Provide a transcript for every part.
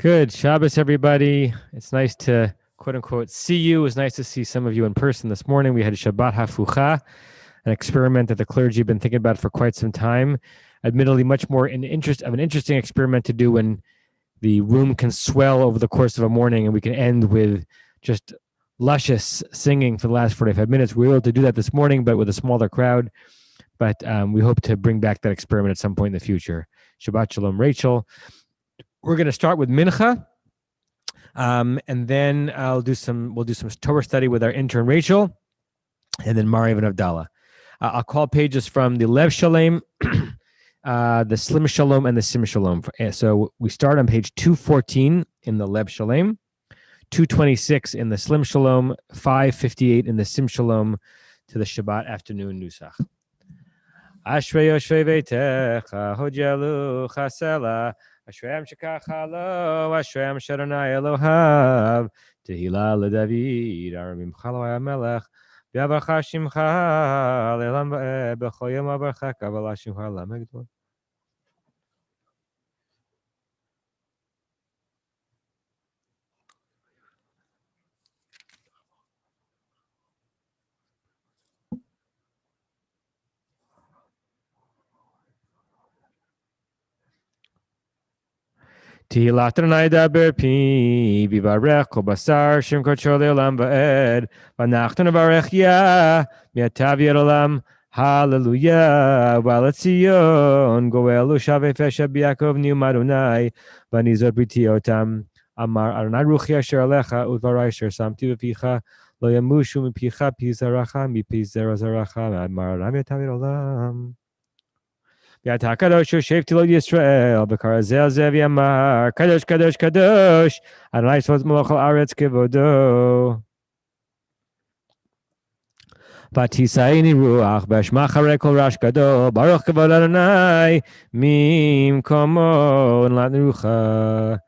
Good Shabbos, everybody. It's nice to quote unquote see you. It was nice to see some of you in person this morning. We had a Shabbat Hafucha, an experiment that the clergy have been thinking about for quite some time. Admittedly, much more an interesting experiment to do when the room can swell over the course of a morning and we can end with just luscious singing for the last 45 minutes. We were able to do that this morning, but with a smaller crowd. But we hope to bring back that experiment at some point in the future. Shabbat Shalom, Rachel. We're going to start with Mincha, and then we'll do some Torah study with our intern Rachel, and then Mariv and Abdallah. I'll call pages from the Lev Shalom, the Slim Shalom, and the Sim Shalom. So we start on page 214 in the Lev Shalom, 226 in the Slim Shalom, 558 in the Sim Shalom to the Shabbat afternoon Nusach. Ashrei Yoshvei Veitecha Hojelu Chasela Ashrei Shekachalo Ashrei Sharonai Elohav Tehila LeDavid Aramim Chalo HaMelech V'Yavarcha Shimcha Le'Olam Va'ed B'Chol Yom Avarchaka V'Lashimcha Lamegdol. Tehillat Adonai daber pi, vivarech kol basar, shem kodsho le'olam va'ed, v'anachnu nevarech ya, mi'atav yed olam, hallelujah, v'aletzion, goelu shavei fesha b'Yakov ni'um Adonai, v'anizot briti otam, amar Adonai ruchi asher alecha, udvarai asher samti v'picha, lo yamushu mipicha pi zaracha, mipi zera zaracha, amar Adonai mi'atav yed olam. Yata kadosh Yoshev Tilot Yisrael B'Karazel Zev Yamar Kadosh Kadosh Kadosh Adonai Tzvot Melech Haaretz Kevodo V'tisaini Ruach B'Shma Charei Kol Rash Gadol Baruch Kavod Adonai Mimkomo Nlat Nerucha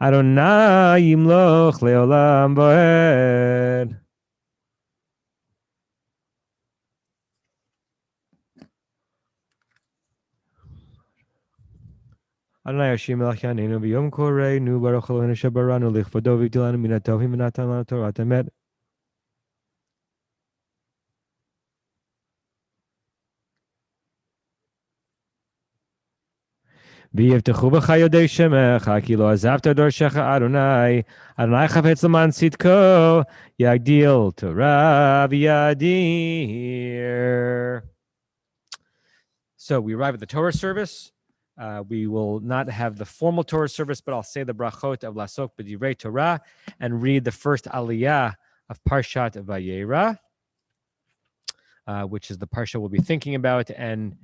Adonai Yimloch Leolam Va'ed. Adonai Hashem Melech Yaneinu V'Yom Koreinu Baruch Eloheinu Shebaranu Lichvodo V'Yigdilanu Min HaTovim V'Natan Lanu Torah Emet. V'yivtechu b'cha yodei shemecha ki lo azavta dorshecha Adonai Adonai chafetz l'man tzidko yagdil Torah v'yadir. So we arrive at the Torah service. We will not have the formal Torah service, but I'll say the brachot of Lasok B'divrei Torah and read the first aliyah of Parshat Vayera, which is the parsha we'll be thinking about and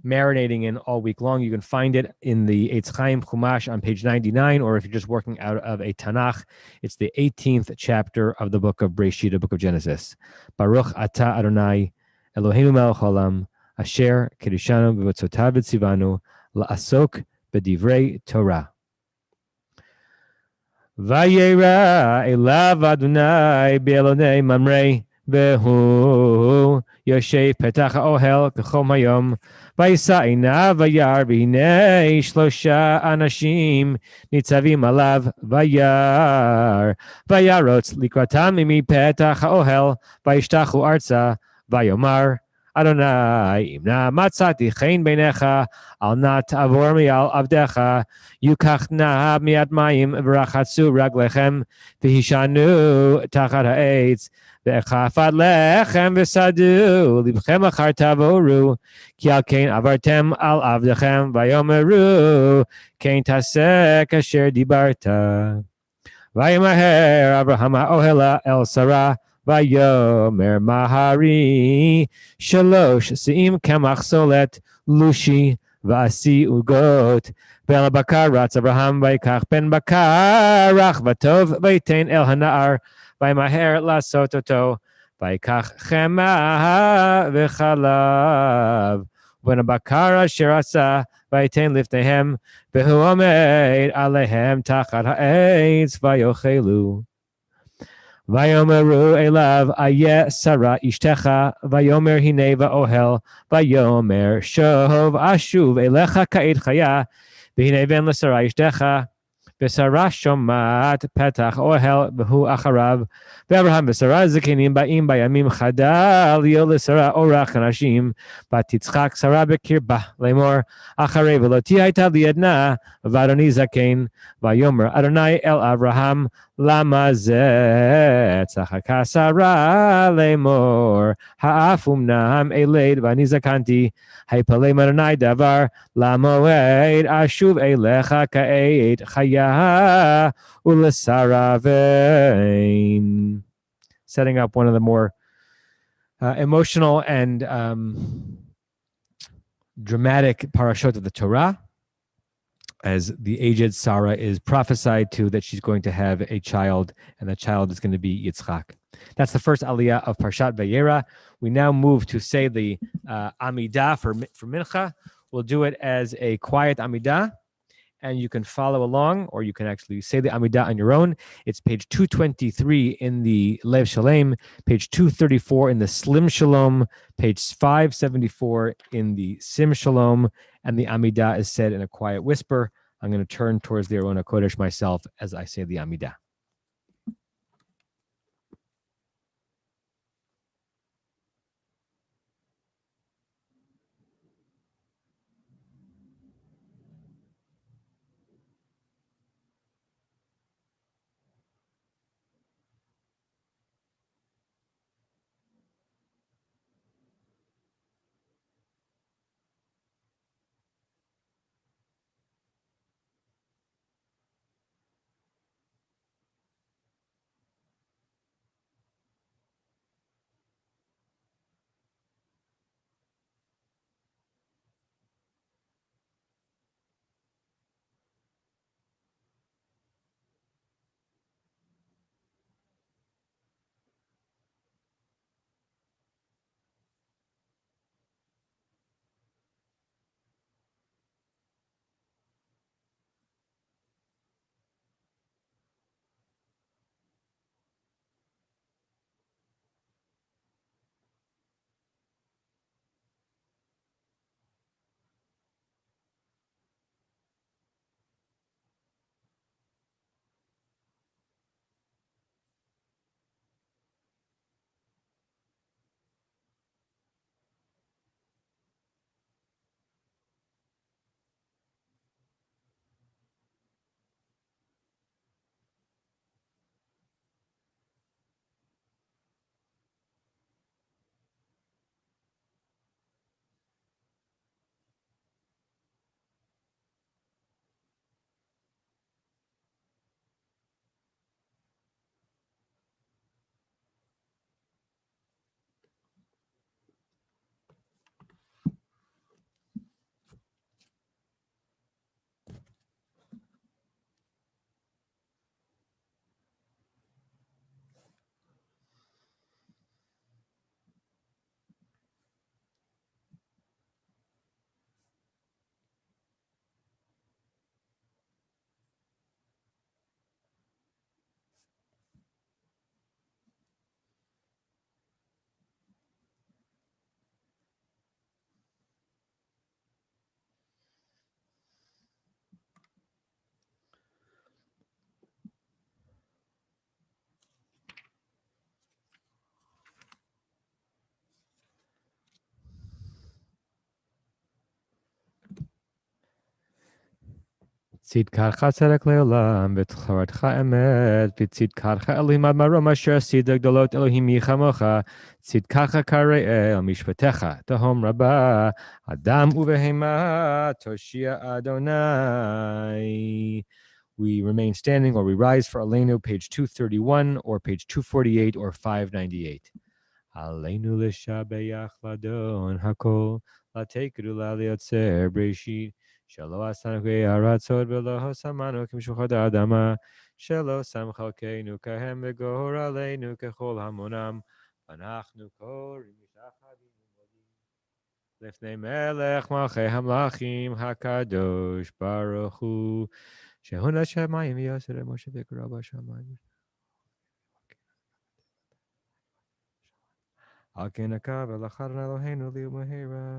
marinating in all week long. You can find it in the Eitz Chaim Chumash on page 99, or if you're just working out of a Tanakh, it's the 18th chapter of the book of Breshit, the book of Genesis. Baruch Ata Adonai Eloheinu melech haolam asher kiddushanu b'mitzvotav v'tzivanu la'asok b'divrei Torah. Vayera elav Adonai be'elonei mamrei Vehu Yoshev petach ha'ohel k'chol hayom vayisa einav vayar v'hinei shlosha anashim nitzavim alav vayar vayarotz likratam mimi petach ha'ohel vayishtachu arza vayomar Adonai imna matzati chen beinecha al nat avor mi'al avdecha yukach na mi'at mayim v'rachatzu raglechem v'hishanu tachat ha'etz v'echafat lechem v'sadu libchem achar tavoru ki al kein avartem al avdechem vayomeru kein tasek asher dibarta vayomaher Abraham ha'ohela el Sarah Vayomer Mahari Shalosh Siim Kamach Solet Lushi Vasi Ugot Bela Bakar Ratz Abraham Vaikach Ben Bakarach Vatov Vaitain El Hanar Vaimaher Lasototo Vaikach Chema Vechalav When a Bakara Shirasa Vaitain Liftehem Behu Omeid Alehem Tachat Ha'etz Vayochelu Vayomeru elav ayeh Sarah ishtecha vayomer hinei va'ohel vayomer shov ashuv elecha ka'ed chaya והנה בן לשרה אשתך, ושרה שומעת פתח אוהל והוא אחריו, ואברהם ושרה זקנים באים בימים חדל להיות לשרה אורח אנשים, ותצחק שרה בקרבה לאמור, אחרי ולא תהיה הייתה לי עדנה, ואדוני זקן, ויאמר אדוני אל אברהם, למה זה צחקה שרה לאמור, האף אמנם אלד ואני זקנתי, היפלא מאדוני דבר, למועד אשוב אליך כעת חיה ולשרה ואין. Setting up one of the more emotional and dramatic parashot of the Torah, as the aged Sarah is prophesied to that she's going to have a child, and the child is going to be Yitzchak. That's the first aliyah of Parshat Vayera. We now move to say the Amidah for Mincha. We'll do it as a quiet Amidah, and you can follow along, or you can actually say the Amidah on your own. It's page 223 in the Lev Shalem, page 234 in the Slim Shalom, page 574 in the Sim Shalom, and the Amidah is said in a quiet whisper. I'm going to turn towards the Arona Kodesh myself as I say the Amidah. צדקתך צדק לעולם, ותחרתך אמת, וצדקתך אלוהים עד מרום אשר עשית גדולות אלוהים מי כמוך, צדקך כראה, משפטך תהום רבה, אדם ובהמה תושיע אדוני. We remain standing or we rise for Aleinu, page 231 or page 248 or 598. Aleinu l'shabeach ladon hakol, latekru la liotzer breshit, שלא עשנו כארצות ולא שמענו כמשפחות האדמה, שלא שם חלקנו כהם וגור עלינו ככל המונם, אנחנו קוראים משחדים ומודים לפני מלך מלכי המלכים הקדוש ברוך הוא, שהון השמיים ויוסר משה וקרא בשמיים. על כן הקו ולאחרון אלוהינו לי ומהרה.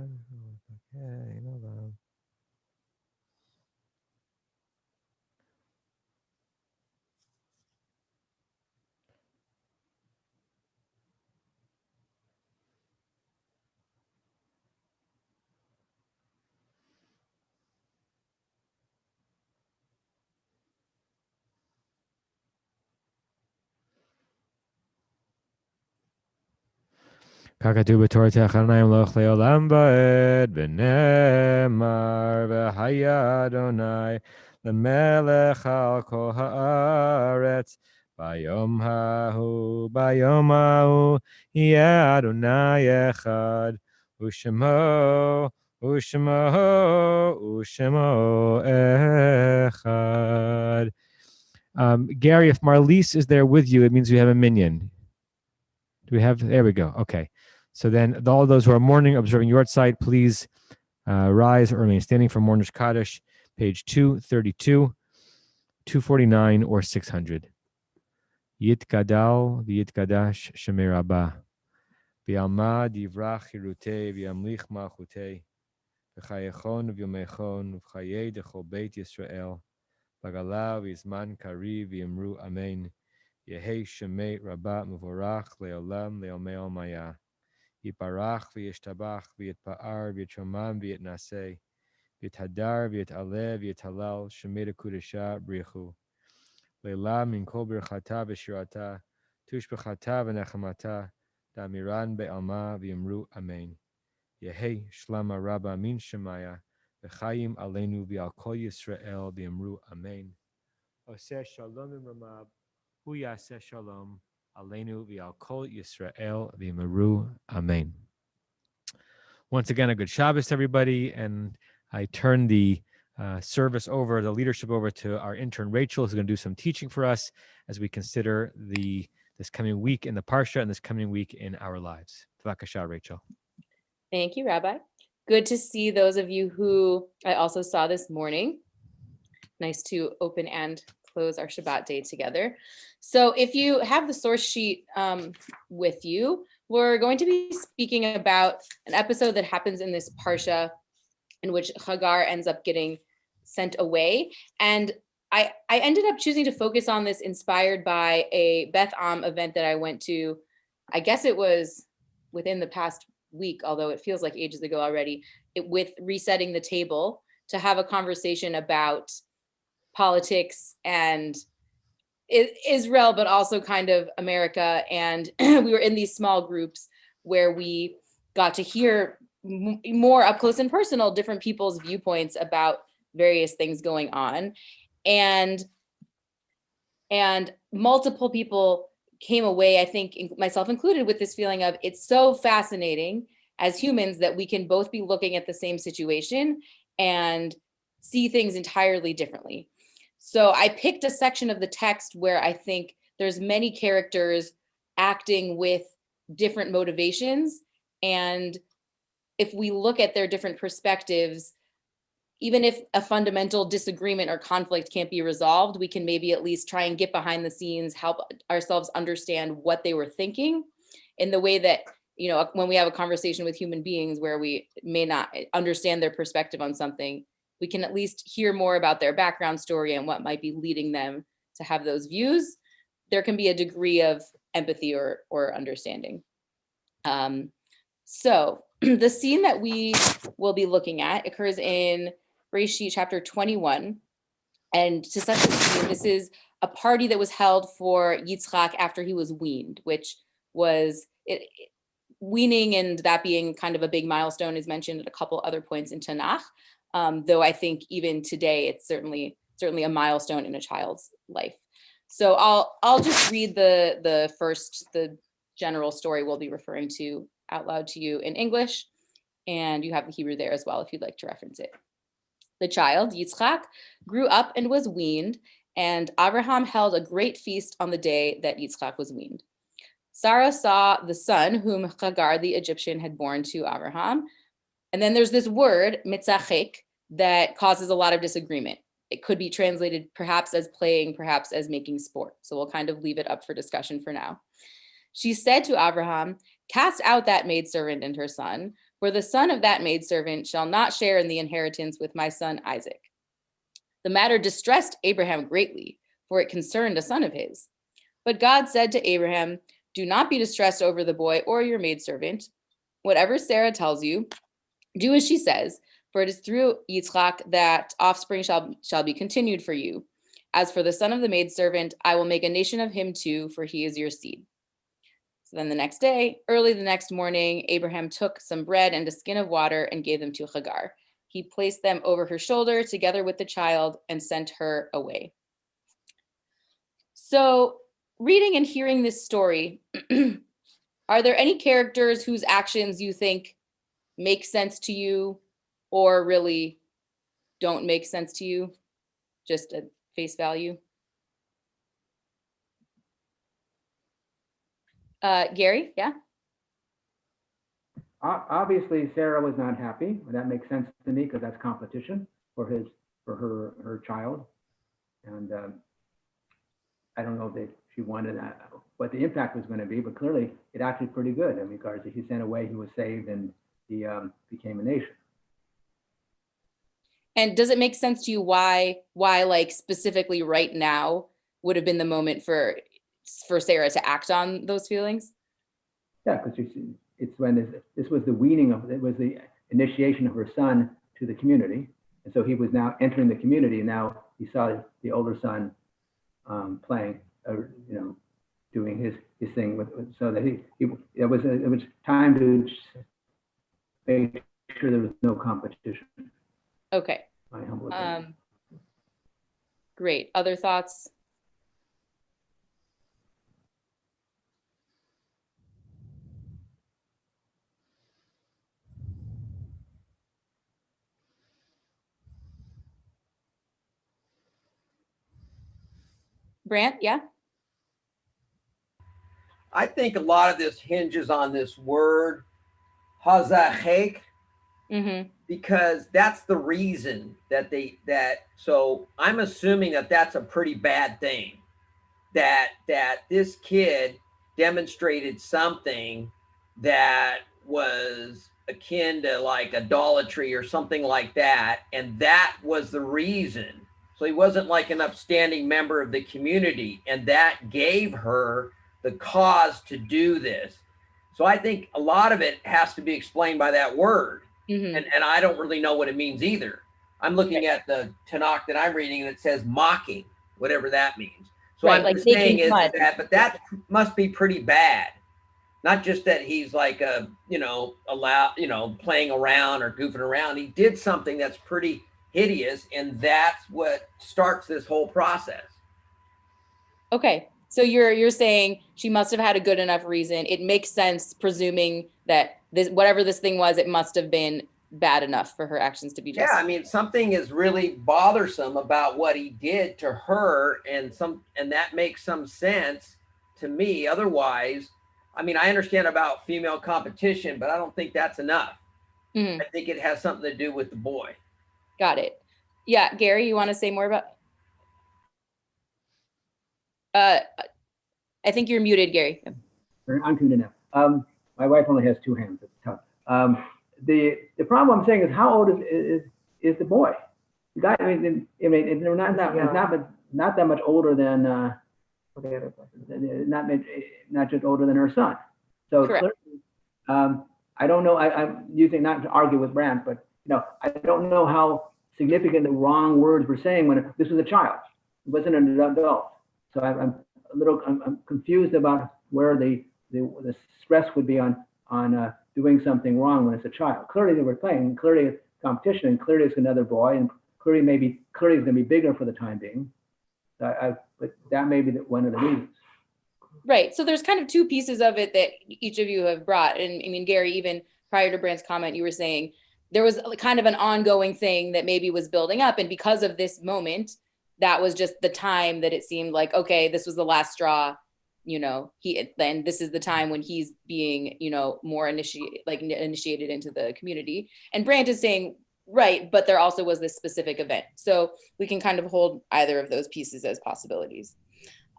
ככתוב בתורתך אדוני ימלוך לעולם ועד ונאמר והיה אדוני למלך על כל הארץ ביום ההוא יהיה אדוני אחד ושמו echad. Gary, if Marlise is there with you, it means we have a minyan. Do we have? There we go. Okay. So then all those who are mourning, observing your side, please rise or remain standing for Mourner's Kaddish, page 232, 249, or 600. Yitgadal v'yitgadash shemei rabbah. V'yalma divrach hirutei v'yamlich malchutei. V'chayechon v'yomechon v'chayei dechol beit Yisrael. V'gala v'yizman kari v'yamru amen. Yehei shemei rabbah mevorach leolam leomei omaya. Yiparach v'yishtabach v'yitpa'ar v'yitromam v'yitnaseh. V'yithadar v'yit'aleh v'yithalal shemei dekudesha brichu. Leila min kol birchata v'shirata. Tush b'chata v'nechamata. Damiran be'alma v'yamru amen. Yehei shlama rabba min shemaya. V'chayim aleinu v'al kol Yisrael v'yamru amen. Oseh shalom imramav. Hu yaseh shalom. Aleinu v'al kol Yisrael v'yamru amen. Once again, a good Shabbos, everybody. And I turn the service over, the leadership over to our intern, Rachel, who's going to do some teaching for us as we consider this coming week in the Parsha and this coming week in our lives. B'vakasha, Rachel. Thank you, Rabbi. Good to see those of you who I also saw this morning. Nice to open and close our Shabbat day together. So if you have the source sheet with you, we're going to be speaking about an episode that happens in this Parsha in which Hagar ends up getting sent away. And I ended up choosing to focus on this inspired by a Beth Am event that I went to. I guess it was within the past week, although it feels like ages ago already, with Resetting the Table, to have a conversation about politics and Israel, but also kind of America. And we were in these small groups where we got to hear more up close and personal different people's viewpoints about various things going on. And multiple people came away, I think myself included, with this feeling of it's so fascinating as humans that we can both be looking at the same situation and see things entirely differently. So I picked a section of the text where I think there's many characters acting with different motivations. And if we look at their different perspectives, even if a fundamental disagreement or conflict can't be resolved, we can maybe at least try and get behind the scenes, help ourselves understand what they were thinking in the way that, you know, when we have a conversation with human beings where we may not understand their perspective on something, we can at least hear more about their background story and what might be leading them to have those views. There can be a degree of empathy or understanding. So the scene that we will be looking at occurs in Bereshit chapter 21. And to set the scene, this is a party that was held for Yitzchak after he was weaned, which was weaning, and that being kind of a big milestone is mentioned at a couple other points in Tanakh. Though I think even today, it's certainly a milestone in a child's life. So I'll just read the general story we'll be referring to out loud to you in English, and you have the Hebrew there as well if you'd like to reference it. The child, Yitzchak, grew up and was weaned, and Abraham held a great feast on the day that Yitzchak was weaned. Sarah saw the son whom Hagar the Egyptian had born to Abraham. And then there's this word, mitzachek, that causes a lot of disagreement. It could be translated perhaps as playing, perhaps as making sport. So we'll kind of leave it up for discussion for now. She said to Abraham, "Cast out that maidservant and her son, for the son of that maidservant shall not share in the inheritance with my son Isaac." The matter distressed Abraham greatly, for it concerned a son of his. But God said to Abraham, "Do not be distressed over the boy or your maidservant. Whatever Sarah tells you, do as she says, for it is through Yitzchak that offspring shall be continued for you. As for the son of the maidservant, I will make a nation of him too, for he is your seed." So then the next day, early the next morning, Abraham took some bread and a skin of water and gave them to Hagar. He placed them over her shoulder together with the child and sent her away. So reading and hearing this story, are there any characters whose actions you think make sense to you or really don't make sense to you, just at face value? Gary, yeah? Obviously, Sarah was not happy. That makes sense to me because that's competition for her child. And I don't know if she wanted what the impact was going to be, but clearly it acted pretty good in regards to he sent away, he was saved, and he became a nation. And does it make sense to you why like specifically right now would have been the moment for Sarah to act on those feelings? Yeah, because it's when this was the weaning of, it was the initiation of her son to the community. And so he was now entering the community, and now he saw the older son playing, doing his thing so that it was time to make sure there was no competition. Okay. My humble opinion. Great. Other thoughts? Brant, yeah? I think a lot of this hinges on this word, hazachek, because that's the reason so I'm assuming that that's a pretty bad thing, that this kid demonstrated something that was akin to like idolatry or something like that, and that was the reason. So he wasn't like an upstanding member of the community, and that gave her the cause to do this. So I think a lot of it has to be explained by that word. And I don't really know what it means either. I'm looking at the Tanakh that I'm reading, and it says mocking, whatever that means. So I'm just saying is that, but that must be pretty bad. Not just that he's like playing around or goofing around. He did something that's pretty hideous, and that's what starts this whole process. Okay. So you're saying she must have had a good enough reason. It makes sense, presuming that this, whatever this thing was, it must have been bad enough for her actions to be justified. Yeah, I mean, something is really bothersome about what he did to her, and that makes some sense to me. Otherwise, I mean, I understand about female competition, but I don't think that's enough. I think it has something to do with the boy. Got it. Yeah, Gary, you want to say more about? I think you're muted, Gary. I'm muted now. My wife only has two hands. It's tough. The problem I'm saying is, how old is the boy? They're not that much older than not just older than her son. So clearly, I don't know. I'm using not to argue with Brant, but I don't know how significant the wrong words were saying when this was a child. It wasn't an adult. So I'm confused about where the stress would be on doing something wrong when it's a child. Clearly they were playing. Clearly it's competition, and clearly it's another boy, and clearly it's going to be bigger for the time being. But that may be one of the reasons. Right. So there's kind of two pieces of it that each of you have brought. And I mean, Gary, even prior to Brant's comment, you were saying there was kind of an ongoing thing that maybe was building up. And because of this moment, that was just the time that it seemed like, okay, this was the last straw. Then this is the time when he's being, more initiated into the community. And Brant is saying, right, but there also was this specific event. So we can kind of hold either of those pieces as possibilities.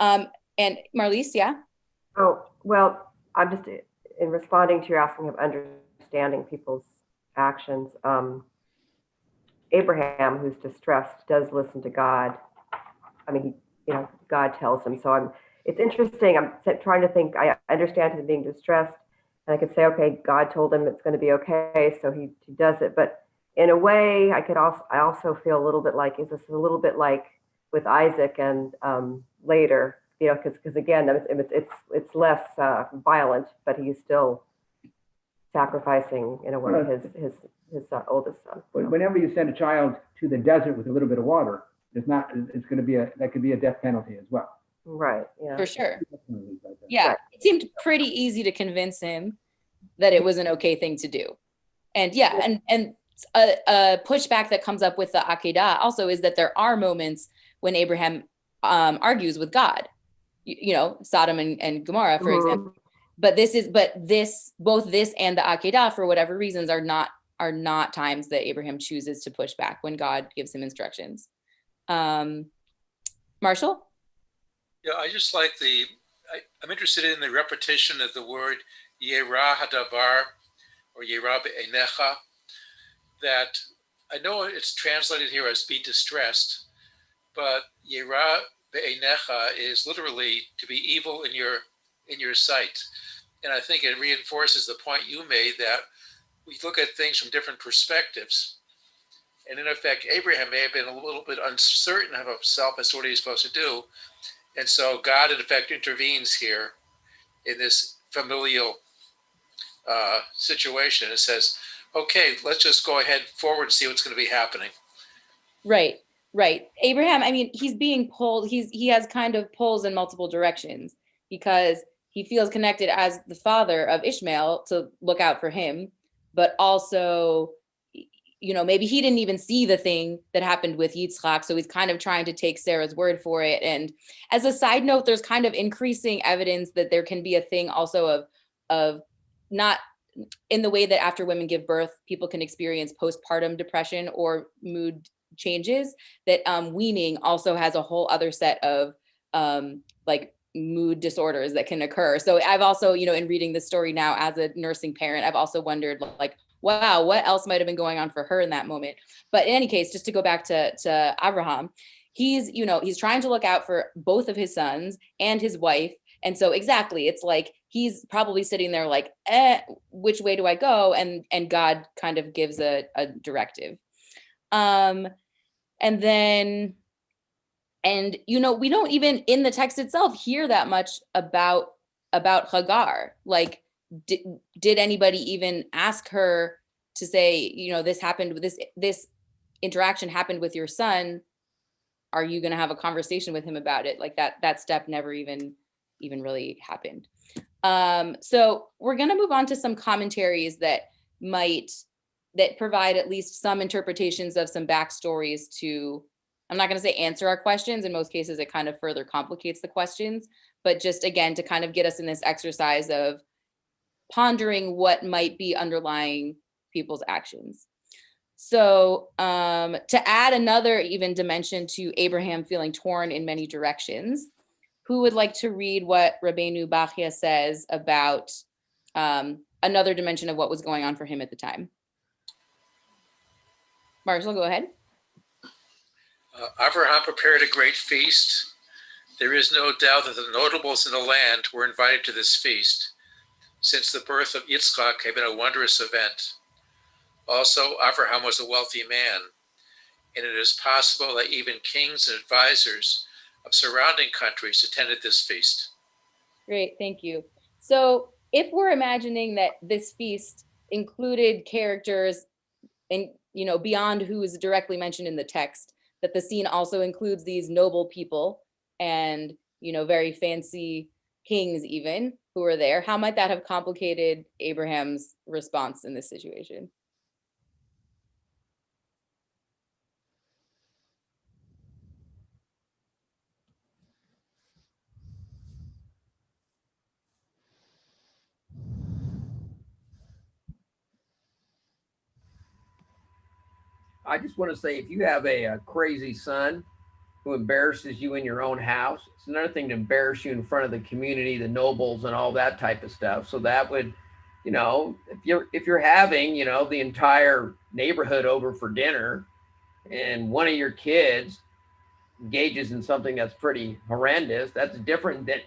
And Marlise, yeah? Oh, well, I'm just in responding to your asking of understanding people's actions. Abraham, who's distressed, does listen to God. I mean, God tells him. So it's interesting. I'm trying to think. I understand him being distressed, and I could say, okay, God told him it's going to be okay, so he does it. But in a way, I also feel a little bit like, is this a little bit like with Isaac and later because again, it's less violent, but he's still sacrificing, one of his oldest son. Whenever you send a child to the desert with a little bit of water, it's going to be that could be a death penalty as well. Right. Yeah. For sure. Yeah. Right. It seemed pretty easy to convince him that it was an okay thing to do. And and a pushback that comes up with the Akedah also is that there are moments when Abraham argues with God, Sodom and Gomorrah, for example. But both this and the Akedah, for whatever reasons, are not times that Abraham chooses to push back when God gives him instructions. Marshall? Yeah, I just like I'm interested in the repetition of the word Yerah Hadavar or Yerah Be'enecha, that I know it's translated here as be distressed, but Yerah Be'enecha is literally to be evil in your sight. And I think it reinforces the point you made that we look at things from different perspectives. And in effect, Abraham may have been a little bit uncertain of himself as to what he's supposed to do. And so God, in effect, intervenes here in this familial situation and says, okay, let's just go ahead forward and see what's going to be happening. Right. Abraham, he's being pulled. He has kind of pulls in multiple directions because he feels connected as the father of Ishmael to look out for him, but also, maybe he didn't even see the thing that happened with Yitzchak. So he's kind of trying to take Sarah's word for it. And as a side note, there's kind of increasing evidence that there can be a thing also of not in the way that after women give birth, people can experience postpartum depression or mood changes, that weaning also has a whole other set of mood disorders that can occur. So I've also, in reading the story now as a nursing parent, I've also wondered wow, what else might have been going on for her in that moment? But in any case, just to go back to Abraham, he's trying to look out for both of his sons and his wife. And so exactly, it's like, he's probably sitting there like, which way do I go? And God kind of gives a directive. And we don't even in the text itself hear that much about Hagar. Like, did anybody even ask her to say, this happened, this interaction happened with your son? Are you going to have a conversation with him about it? Like that step never even really happened. So we're going to move on to some commentaries that provide at least some interpretations of some backstories to, I'm not going to say answer our questions. In most cases, it kind of further complicates the questions, but just again, to kind of get us in this exercise of pondering what might be underlying people's actions. So to add another even dimension to Abraham feeling torn in many directions, who would like to read what Rabbeinu Bachya says about another dimension of what was going on for him at the time? Marshall, go ahead. Abraham prepared a great feast. There is no doubt that the notables in the land were invited to this feast, since the birth of Yitzchak had been a wondrous event. Also, Abraham was a wealthy man, and it is possible that even kings and advisors of surrounding countries attended this feast. Great, thank you. So if we're imagining that this feast included characters and beyond who is directly mentioned in the text, that the scene also includes these noble people and very fancy kings even who are there, how might that have complicated Abraham's response in this situation? I just want to say, if you have a crazy son who embarrasses you in your own house, it's another thing to embarrass you in front of the community, the nobles and all that type of stuff. So that would, if you're having, the entire neighborhood over for dinner and one of your kids engages in something that's pretty horrendous, that's different than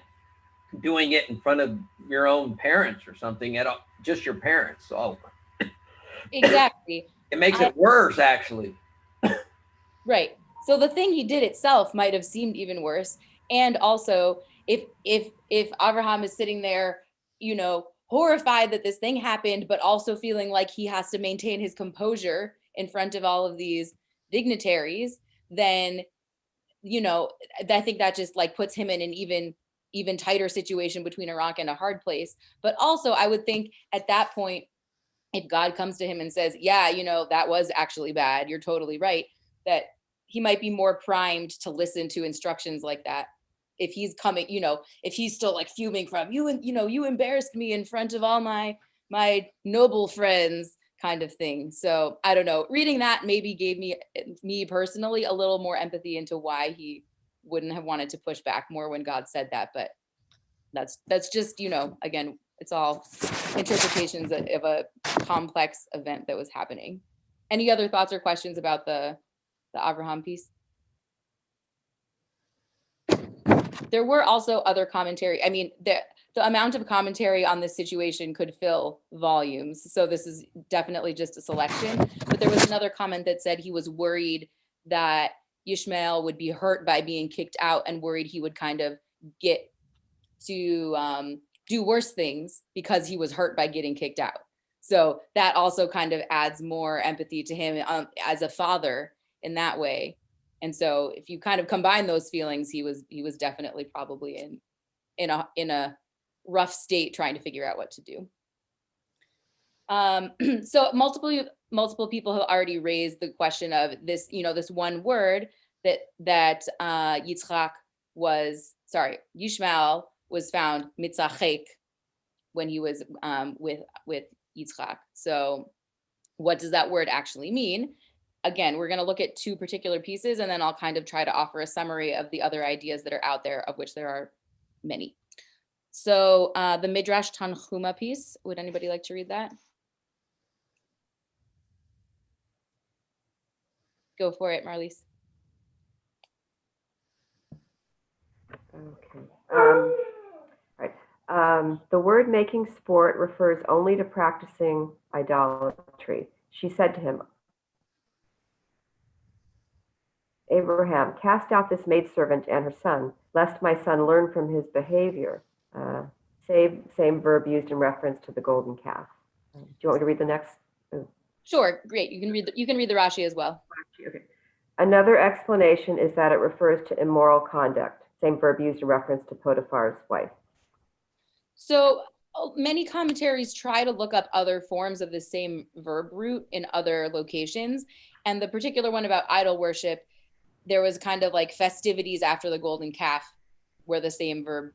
doing it in front of your own parents or something, at all, just your parents. So exactly. It makes it worse, actually. Right. So the thing he did itself might have seemed even worse. And also, if Abraham is sitting there, horrified that this thing happened, but also feeling like he has to maintain his composure in front of all of these dignitaries, then I think that just like puts him in an even tighter situation between a rock and a hard place. But also I would think at that point, if God comes to him and says, yeah, that was actually bad, you're totally right, that he might be more primed to listen to instructions like that. If he's coming, if he's still like fuming from you, and you embarrassed me in front of all my noble friends, kind of thing. So I don't know, reading that maybe gave me personally a little more empathy into why he wouldn't have wanted to push back more when God said that. But that's just, again, it's all interpretations of a complex event that was happening. Any other thoughts or questions about the Abraham piece? There were also other commentary. I mean, the amount of commentary on this situation could fill volumes. So this is definitely just a selection. But there was another comment that said he was worried that Ishmael would be hurt by being kicked out and worried he would kind of get to do worse things because he was hurt by getting kicked out. So that also kind of adds more empathy to him as a father in that way. And so if you kind of combine those feelings, he was definitely probably in a rough state trying to figure out what to do. So multiple people have already raised the question of this, this one word that Yishmael was found mitzachek when he was with Yitzchak. So what does that word actually mean? Again, we're going to look at two particular pieces, and then I'll kind of try to offer a summary of the other ideas that are out there, of which there are many. So the Midrash Tanchuma piece, would anybody like to read that? Go for it, Marlies. Okay. All right. The word making sport refers only to practicing idolatry. She said to him, Abraham, cast out this maidservant and her son, lest my son learn from his behavior. Same verb used in reference to the golden calf. Do you want me to read the next? Sure, great. You can read the Rashi as well. Okay. Another explanation is that it refers to immoral conduct. Same verb used in reference to Potiphar's wife. So many commentaries try to look up other forms of the same verb root in other locations. And the particular one about idol worship, there was kind of like festivities after the golden calf where the same verb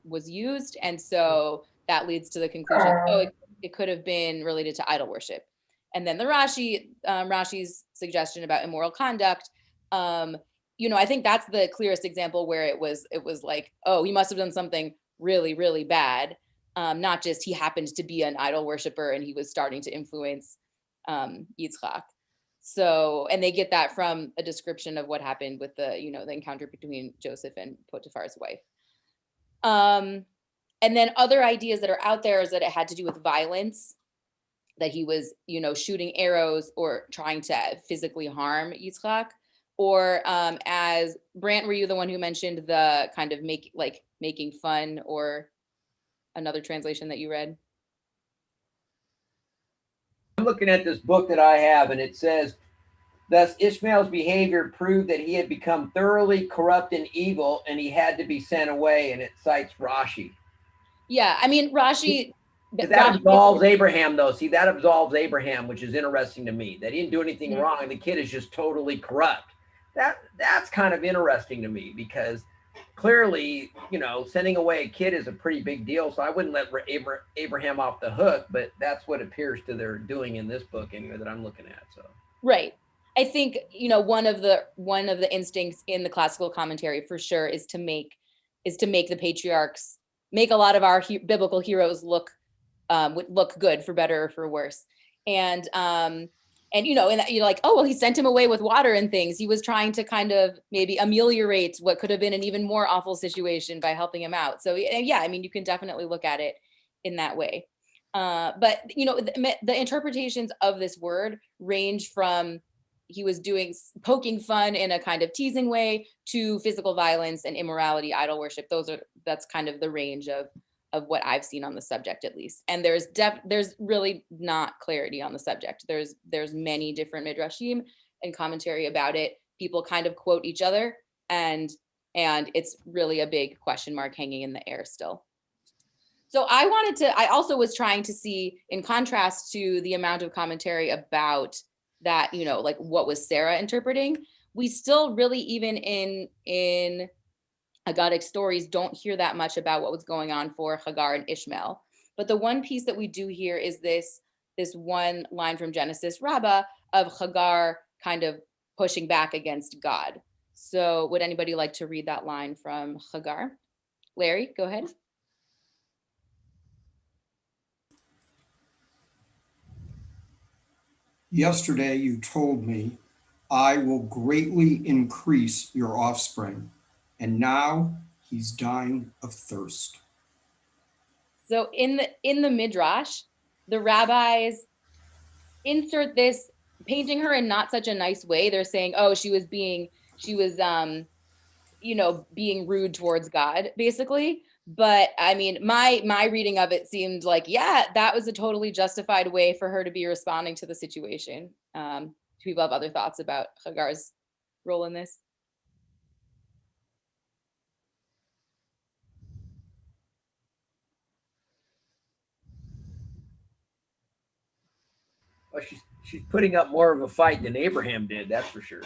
was used. And so that leads to the conclusion, it could have been related to idol worship. And then the Rashi's suggestion about immoral conduct, I think that's the clearest example where it was like, oh, he must have done something really, really bad. Not just he happened to be an idol worshiper and he was starting to influence Yitzchak. So, and they get that from a description of what happened with the encounter between Joseph and Potiphar's wife. And then other ideas that are out there is that it had to do with violence, that he was, shooting arrows or trying to physically harm Yitzchak. Or as Brant, were you the one who mentioned the kind of making fun, or another translation that you read? I'm looking at this book that I have, and it says, thus Ishmael's behavior proved that he had become thoroughly corrupt and evil, and he had to be sent away, and it cites Rashi. Yeah, I mean, Rashi... That absolves Abraham, though. See, that absolves Abraham, which is interesting to me. That he didn't do anything wrong, and the kid is just totally corrupt. That's kind of interesting to me, because clearly, sending away a kid is a pretty big deal. So I wouldn't let Abraham off the hook, but that's what appears to they're doing in this book anyway that I'm looking at. So right. I think, one of the instincts in the classical commentary for sure is to make the patriarchs, make a lot of our biblical heroes look good, for better or for worse. And you're like, oh, well, he sent him away with water and things. He was trying to kind of maybe ameliorate what could have been an even more awful situation by helping him out. So yeah, I mean, you can definitely look at it in that way. But the interpretations of this word range from doing poking fun in a kind of teasing way to physical violence and immorality, idol worship. That's kind of the range of what I've seen on the subject, at least. And there's really not clarity on the subject. There's many different midrashim and commentary about it. People kind of quote each other, and it's really a big question mark hanging in the air still. So I also was trying to see, in contrast to the amount of commentary about that, like what was Sarah interpreting, we still really, even in Agadic stories, don't hear that much about what was going on for Hagar and Ishmael. But the one piece that we do hear is this one line from Genesis Rabbah of Hagar kind of pushing back against God. So would anybody like to read that line from Hagar? Larry, go ahead. Yesterday you told me, I will greatly increase your offspring, and now he's dying of thirst. So in the Midrash, the rabbis insert this, painting her in not such a nice way. They're saying, oh, she was being rude towards God, basically. But I mean, my reading of it seemed like, yeah, that was a totally justified way for her to be responding to the situation. Do people have other thoughts about Hagar's role in this? Well, she's putting up more of a fight than Abraham did, that's for sure.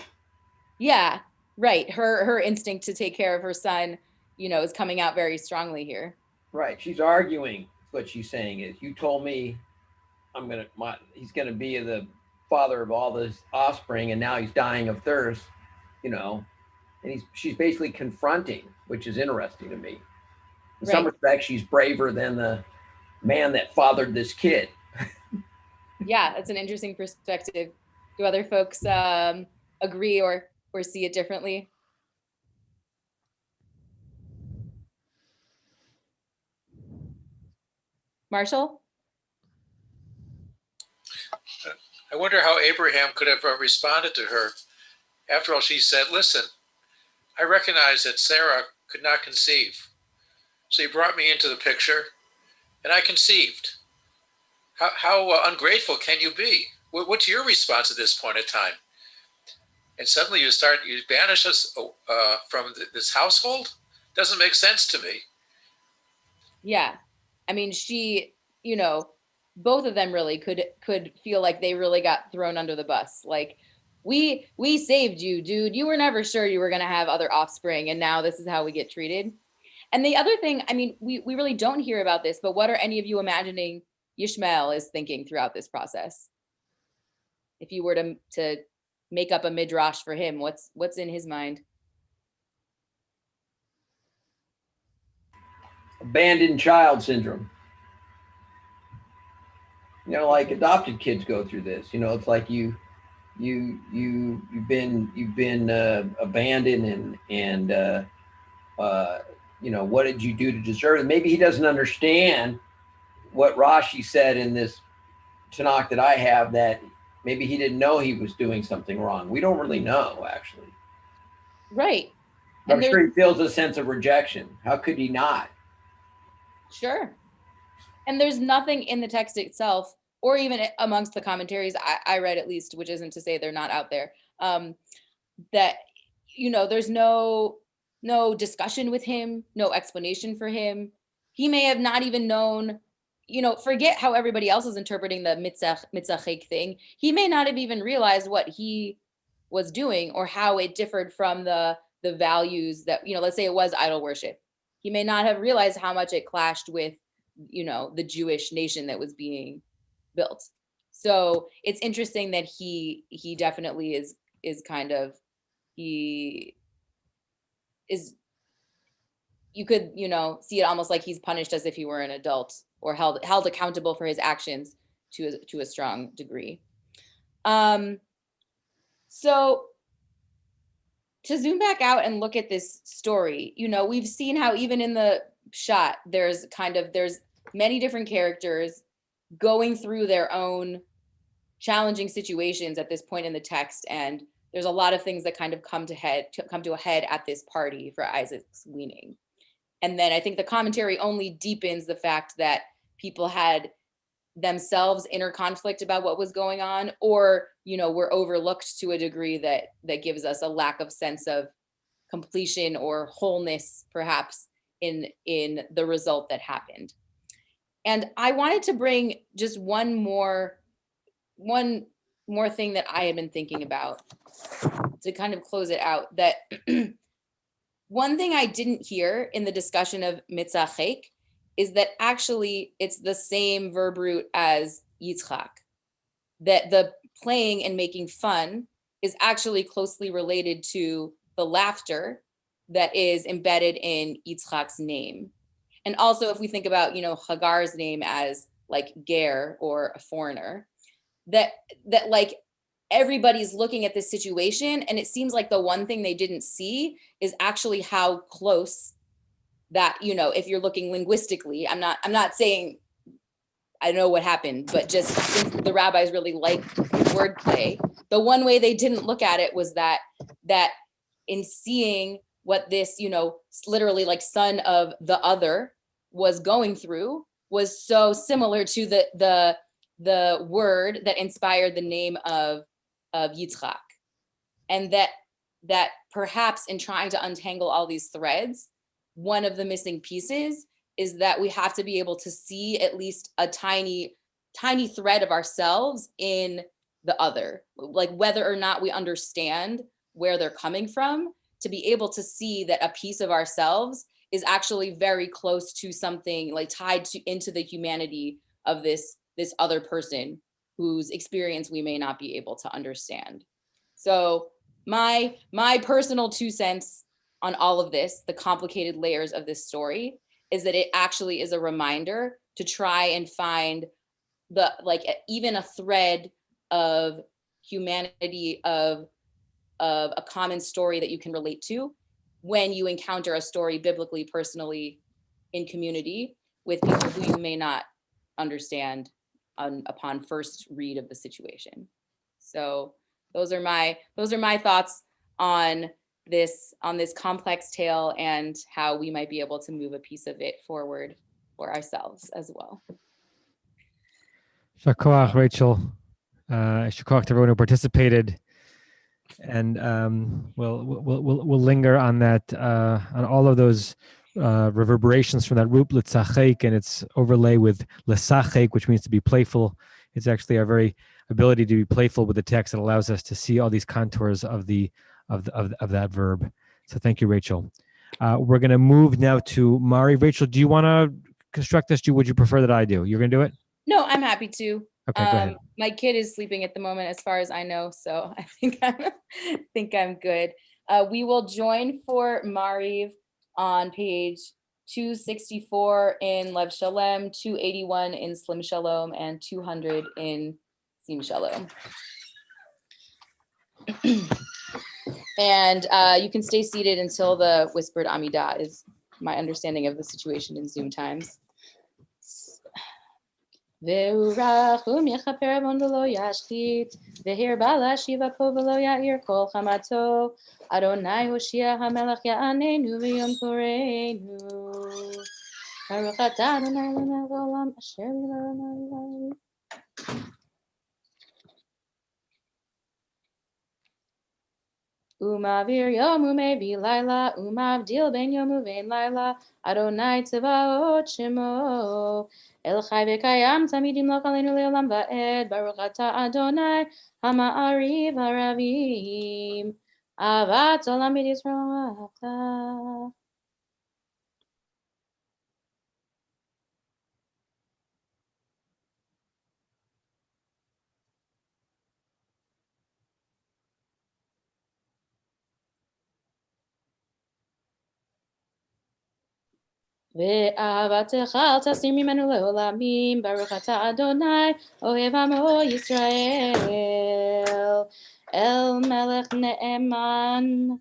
Yeah, right. Her instinct to take care of her son, is coming out very strongly here. Right. She's arguing. What she's saying is, you told me he's gonna be the father of all this offspring, and now he's dying of thirst, and she's basically confronting, which is interesting to me. In some respects, she's braver than the man that fathered this kid. Yeah, that's an interesting perspective. Do other folks agree or see it differently? Marshall? I wonder how Abraham could have responded to her. After all, she said, listen, I recognize that Sarah could not conceive. So you brought me into the picture, and I conceived. How ungrateful can you be? What's your response at this point in time? And suddenly you banish us from this household? Doesn't make sense to me. Yeah. I mean, she, both of them really could feel like they really got thrown under the bus. Like, we saved you, dude. You were never sure you were going to have other offspring, and now this is how we get treated. And the other thing, I mean, we really don't hear about this, but what are any of you imagining Ishmael is thinking throughout this process? If you were to make up a midrash for him, what's in his mind? Abandoned child syndrome. Like adopted kids go through this. It's like you've been abandoned, and what did you do to deserve it? Maybe he doesn't understand what Rashi said in this Tanakh that I have, that maybe he didn't know he was doing something wrong. We don't really know, actually. Right. I'm sure he feels a sense of rejection. How could he not? Sure. And there's nothing in the text itself, or even amongst the commentaries I read, at least, which isn't to say they're not out there, that, there's no discussion with him, no explanation for him. He may have not even known, forget how everybody else is interpreting the mitzachek thing. He may not have even realized what he was doing, or how it differed from the values that, let's say it was idol worship. He may not have realized how much it clashed with, the Jewish nation that was being built. So it's interesting that he definitely is kind of, he is, you could, see it almost like he's punished as if he were an adult, or held accountable for his actions to a strong degree. So to zoom back out and look at this story, we've seen how even in the shot, there's many different characters going through their own challenging situations at this point in the text, and there's a lot of things that kind of come to a head at this party for Isaac's weaning. And then I think the commentary only deepens the fact that people had themselves inner conflict about what was going on, or were overlooked to a degree that gives us a lack of sense of completion or wholeness, perhaps, in the result that happened. And I wanted to bring just one more thing that I had been thinking about to kind of close it out. That one thing I didn't hear in the discussion of mitzachek is that actually it's the same verb root as Yitzchak. That the playing and making fun is actually closely related to the laughter that is embedded in Yitzchak's name. And also, if we think about, Hagar's name as like ger, or a foreigner, that like everybody's looking at this situation, and it seems like the one thing they didn't see is actually how close that, if you're looking linguistically, I'm not saying I know what happened, but just since the rabbis really like wordplay, the one way they didn't look at it was that in seeing what this, literally like son of the other was going through, was so similar to the word that inspired the name of Yitzchak. And that perhaps in trying to untangle all these threads, one of the missing pieces is that we have to be able to see at least a tiny thread of ourselves in the other, like whether or not we understand where they're coming from, to be able to see that a piece of ourselves is actually very close to something like tied into the humanity of this other person whose experience we may not be able to understand. So my personal 2 cents on all of this, the complicated layers of this story, is that it actually is a reminder to try and find even a thread of humanity, of a common story that you can relate to when you encounter a story biblically, personally, in community with people who you may not understand upon first read of the situation. So those are my thoughts on this complex tale, and how we might be able to move a piece of it forward for ourselves as well. Shakoach, Rachel. Shakoach to everyone who participated, and we'll linger on that, on all of those reverberations from that root litzachek and its overlay with lesachek, which means to be playful. It's actually our very ability to be playful with the text that allows us to see all these contours of that verb. So thank you, Rachel. We're going to move now to Mari. Rachel, do you want to construct this? Would you prefer that I do? You're going to do it? No, I'm happy to. Okay, go ahead. My kid is sleeping at the moment, as far as I know, so I think I'm good. We will join for Mariv on page 264 in Lev Shalem, 281 in Slim Shalom, and 200 in Sim Shalom. And you can stay seated until the whispered Amidah is my understanding of the situation in Zoom times. Ve'urachum yechaper avon v'lo yashchit, ve'hirba lashiva po v'lo ya'ir kol chamato, Adonai Hoshia hamelech ya'anenu v'yom koreinu. Baruch atah Adonai l'melech olam asher l'olam. Umavir yom umevi laila, umavdil ben yom uvein laila, Adonai tzvaot shemo. El chai v'kayam tamidim lo kalenu le'olam va'ed, Baruch atah Adonai hama'ariv haravim, avat olam b'Yisrael ahavta. Ve'avatecha al tasir mimenu le'olamim, Baruch atah Adonai ohev amo Yisrael, El melech ne'eman.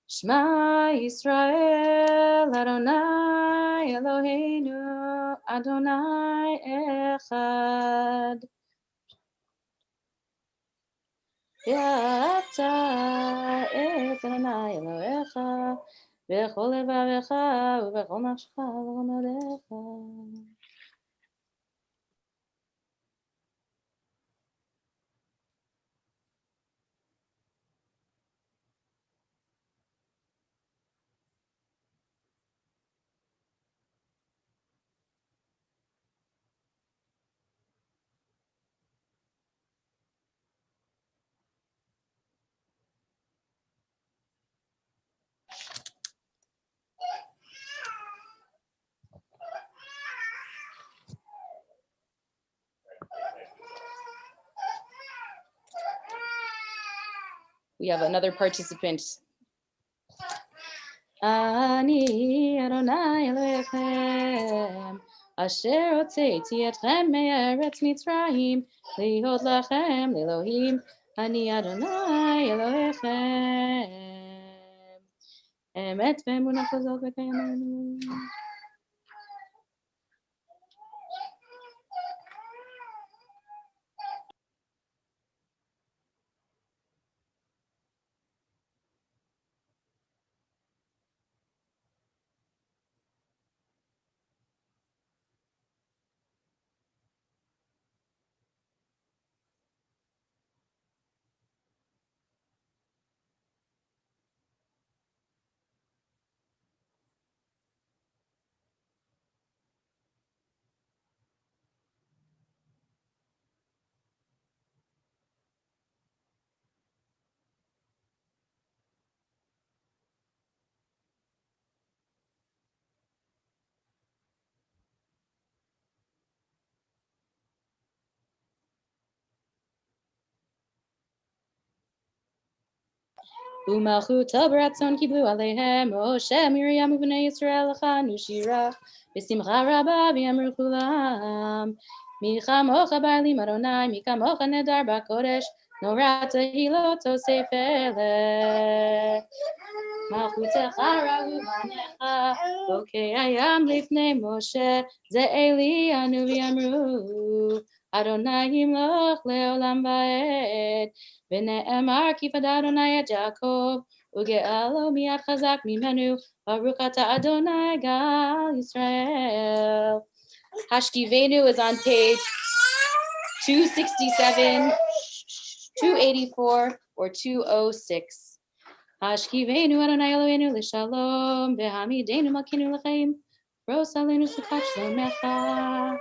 Shema Yisrael, Adonai Eloheinu, Adonai Echad. ואהבת את אדוני אלוהיך בכל לבבך ובכל נפשך ובכל מאודיך. We have another participant. Ani Adonai Elohechem, Asher hotzeiti etchem me'eretz Mitzrayim, lihot lachem le'Elohim. Ani Adonai Elohechem, emet ve'emunah chazal v'kayamenu. Umalchuta b'ratzon kiblu aleihem Moshe Miriam ubnei Yisrael lachanu shira b'simcha rabba v'yamru kulam michamocha ba'alim Adonai mikamocha nedar b'kodesh norata hiloto sefelech malchutecha rahu banecha okei ayam lifnei Moshe ze'eli anu v'yamru Adonai yimloch leolam va'ed V'ne'emar kifad Adonai et Yaakov uge'alo miyad chazak mimenu Baruch ata Adonai gal Yisrael. Hashkivenu is on page 267, 284, or 206. Hashkivenu Adonai Eloheinu l'shalom v'hamidenu malkeinu l'chaim pros aleinu sukat shlomecha.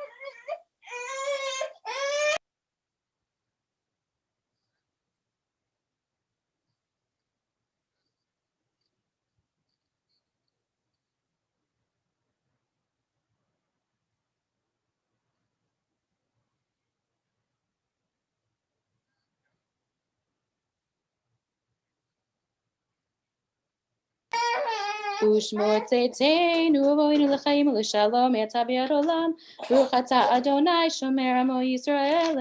Ushmor tzeitzenu avoinu l'chaim l'shalom eta b'yad olam Baruch ata Adonai shomer amo Yisrael.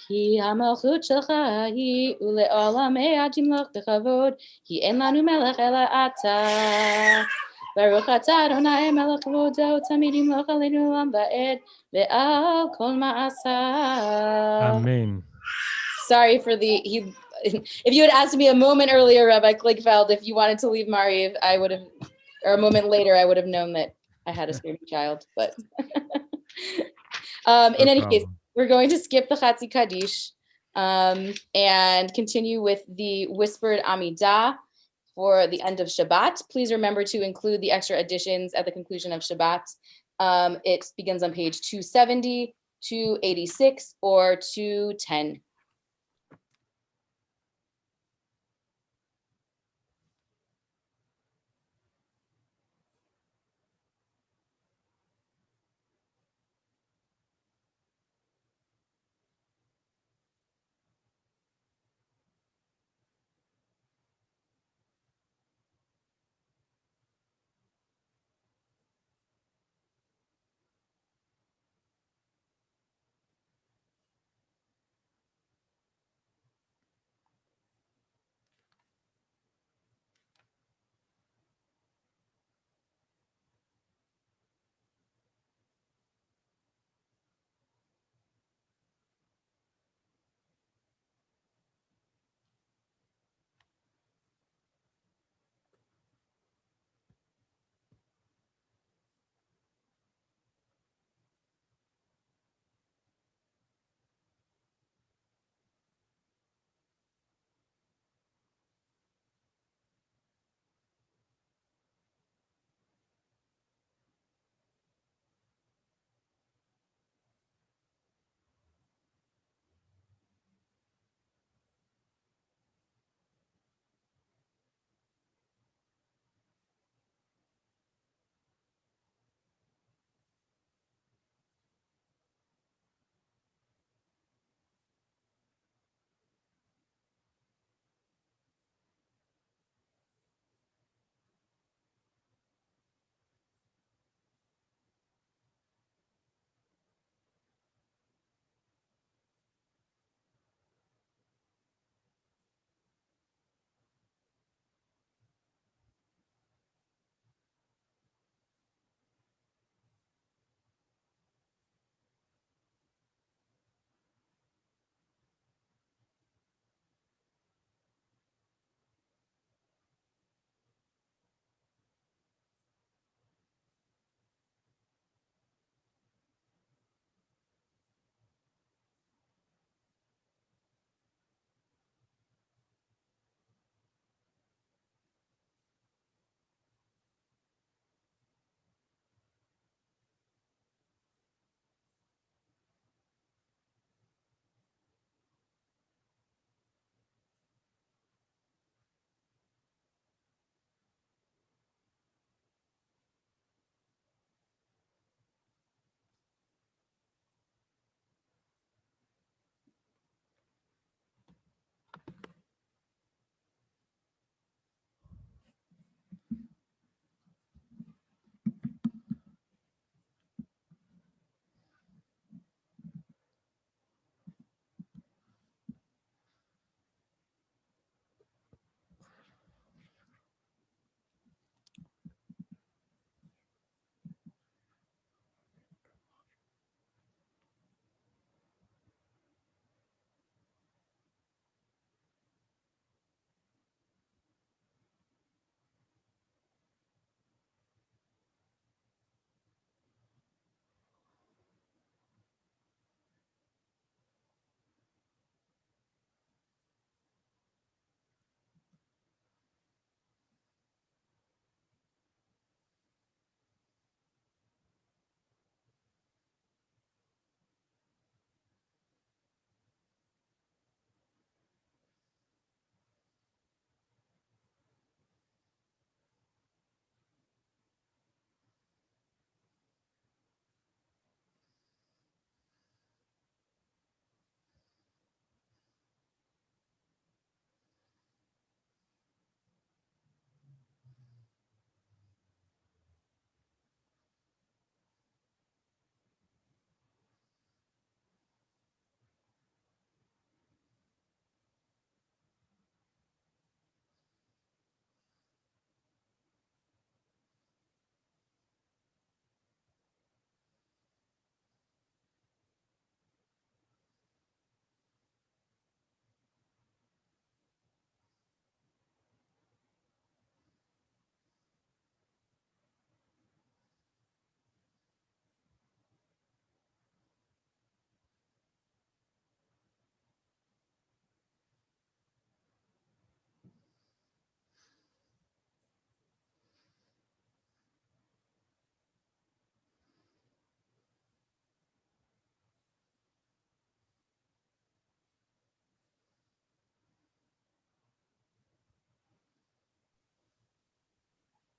Ki hamalchut shelcha hi ule'olam me'ad yimloch b'chavod Ki en lanu melech ela ata Baruch ata Adonai melech kavodo tamid yimloch aleinu olam va'ed ve'al kol ma'asav. Amen. Sorry for if you had asked me a moment earlier, Rabbi Kligfeld, if you wanted to leave Mariv, I would have, or a moment later, I would have known that I had a screaming child, but in any case, we're going to skip the Chatzi Kaddish and continue with the whispered Amidah for the end of Shabbat. Please remember to include the extra additions at the conclusion of Shabbat. It begins on page 270, 286, or 210.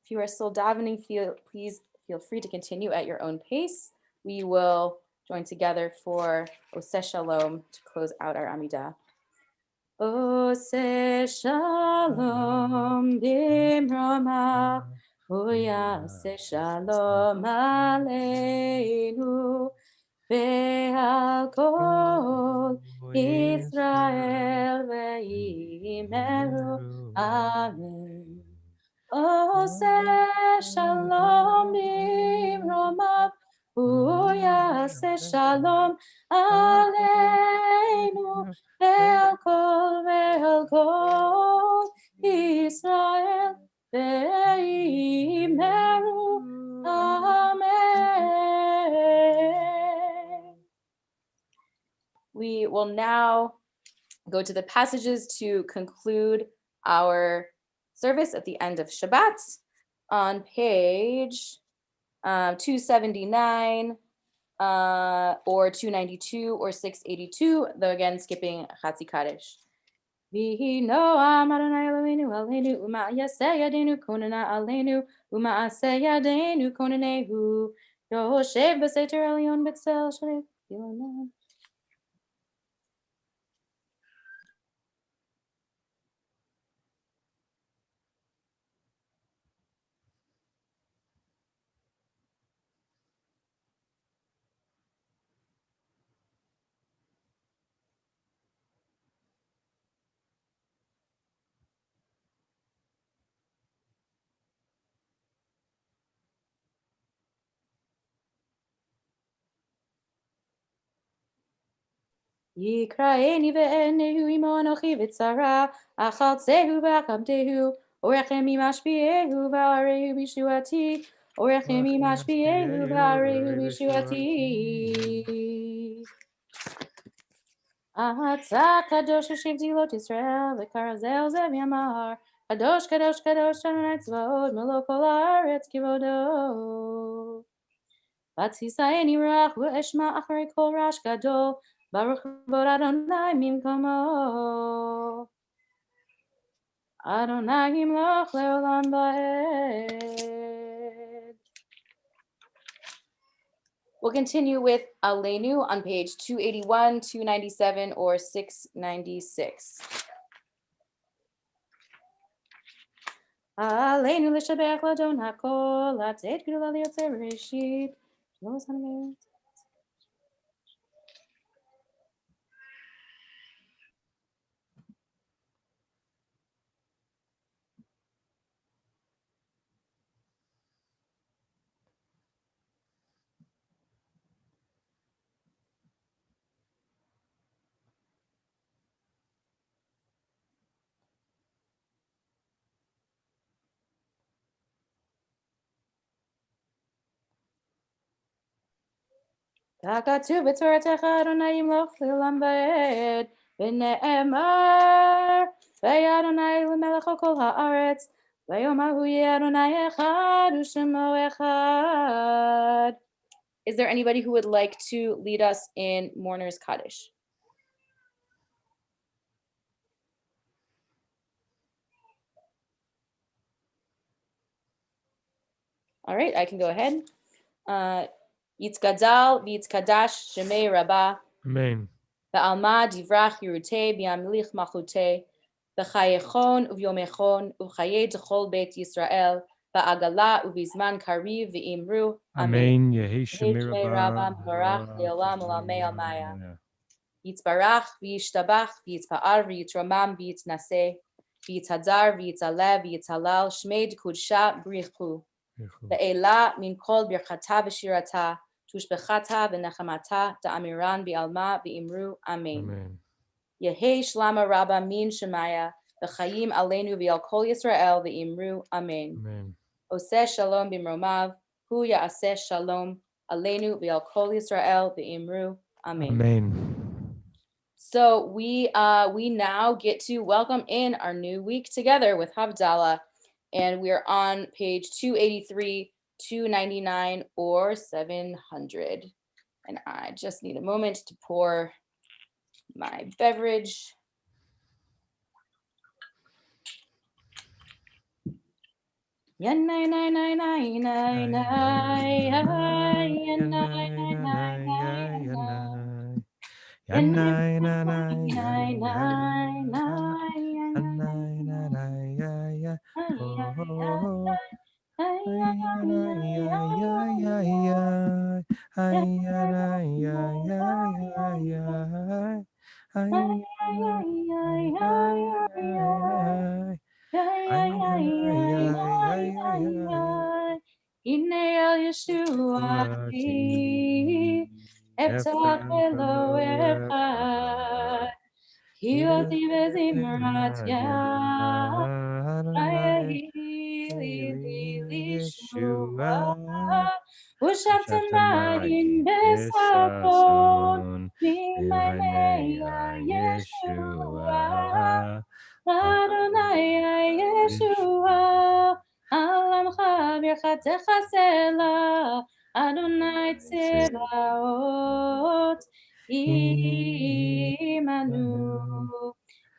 If you are still davening, please feel free to continue at your own pace. We will join together for Oseh Shalom to close out our Amidah. Oseh Shalom bimromah, Oyaseh Shalom aleinu, ve'al kol Israel ve'imeru. Amen. Oseh Shalom bimromah, Oyaseh Shalom aleinu, ve'al kol Israel ve'imeru. Amen. We will now go to the passages to conclude our service at the end of Shabbat on page 279 or 292 or 682, though again skipping Chatzi Kaddish. Vihi noam Adonai Eloheinu aleinu u'ma'aseh yadeinu konana aleinu u'ma'aseh yadeinu konanehu yoshev b'seter elyon b'tzel sharei Yonah. Yikraeni ve'enehu imo anochi v'tzara, achaltzehu v'achamtehu, orechem imashpiehu v'arehu b'shuati, orechem imashpiehu v'arehu b'shuati. Ata kadosh Hashem Zilot Yisrael v'karazel zev yamar, kadosh kadosh kadosh Adonai tzvaot melok kol haaretz kivodo. V'tzisaeni rach v'eshma acharei kol rash gadol, Baruch Vod Adonai Mimkomo. Adonai Yimloch Leolam Va'ed. We'll continue with Aleinu on page 281, 297, or 696. Aleinu l'shabech l'adon hakol, l'tzeit gdula liyotzei reshit. Takatu b'toratecha Adonai Yimloch Leolam Va'ed, v'ne'emar, v'Adonai l'melech kol haaretz, v'yomahu Adonai echad u'shemo echad. Is there anybody who would like to lead us in Mourner's Kaddish? All right, I can go ahead. Yitzgadal v'yitzkadash shemei rabah. Amen. V'alma divrach yirutei b'yamlich malchutei. V'chayechon uvyomechon u'chayei d'chol beit Yisrael. V'agala u'bizman kariv v'imru. Amen. Yehi Shemei Shemei rabah Rabba. mevarach le'olam u'lamei almaya. Yitzbarach v'yishtabach v'yitzpa'ar v'yitramam v'yitnaseh. V'yitzhadar v'yitzalev v'yitzhalal shmei d'kudsha b'richu. Ve'ela min kol birchata v'shirata, tushbechata v'nechamata, da'amiran bi'alma v'imru, amen. Yehei shlama rabba min shemaya, v'chayim aleinu v'yal kol Yisrael v'imru, amen. Oseh shalom bimromav, hu ya'aseh shalom, aleinu v'yal kol Yisrael v'imru, amen. Amen. So we now get to welcome in our new week together with Havdalah. And we're on page 283, 299, or 700. And I just need a moment to pour my beverage. Yanai nai nai nai nai nai yanai nai nai nai nai yanai nai nai Hine el Yeshuati, Eftach Elohecha, Hioti Vezimrat Yahili Shua, Ushatamahin Besakon, Mimaneya Yeshua, Adonai Yeshua, Alamcha Birchatecha Selah, Adonai Tzebaot, Imanu,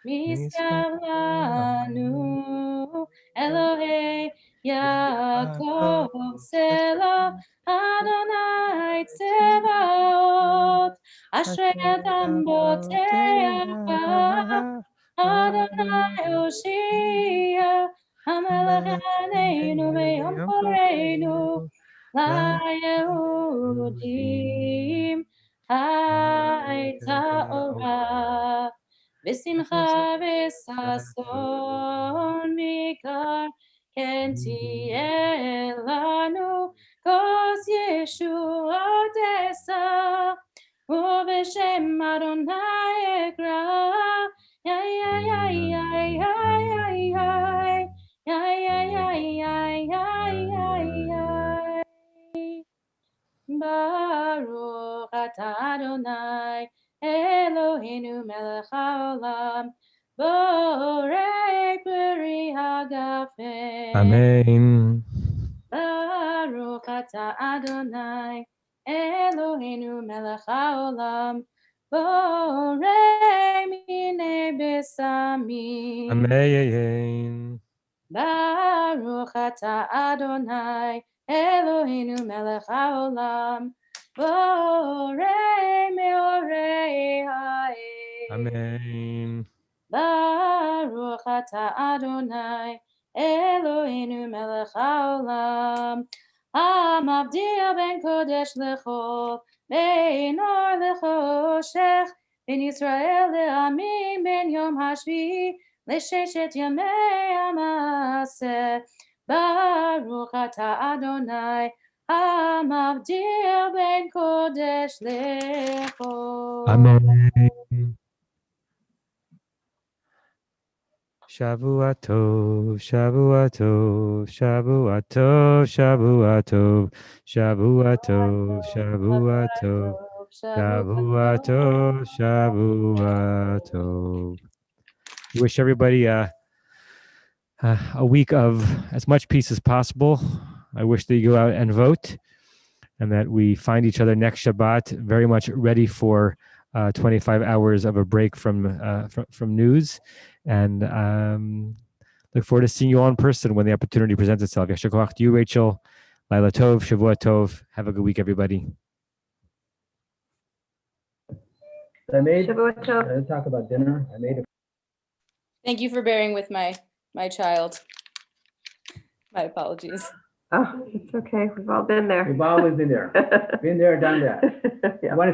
Miskavanu, Elohei Yaakov Selah, Adonai Tzebaot, Ashrei Adam Boteach, Adonai Oshia, Hamelech Eneinu Beyom Koreinu, LaYehudim Hayta Ora, V'simcha v'sason mikar kenti elanu kos Yeshuotesa, Uv'shem Adonai ekra, yai yai yai yai yai yai yai yai yai yai yai yai yai. Baruch atah Adonai Eloheinu melech haolam borei peri hagafen. Amen. Baruch atah Adonai Eloheinu melech haolam borei minei besamim. Amen. Baruch atah Adonai Eloheinu melech haolam borei meorei ha'el. Amen. Baruch atah Adonai Eloheinu melech haolam hamavdil ben kodesh lechol ben or lechoshech ben Yisrael le'amim ben yom hashvi לששת ימי המעשה. ברוך אתה אדוני המבדיל בין קודש לחול. Amen. Shavua tov, Shavua tov, Shavua tov, Shavua tov, Shavua tov, Shavua tov, Shavua tov, Shavua tov. We wish everybody a week of as much peace as possible. I wish that you go out and vote, and that we find each other next Shabbat very much ready for 25 hours of a break from news, and look forward to seeing you all in person when the opportunity presents itself. Yashar koach to you, Rachel. Laila tov, Shavua tov. Have a good week, everybody. Shavua tov. Let's talk about dinner. I made a Thank you for bearing with my child. My apologies. Oh, it's okay. We've all been there. We've always been there. Been there, done that. Yeah. I want to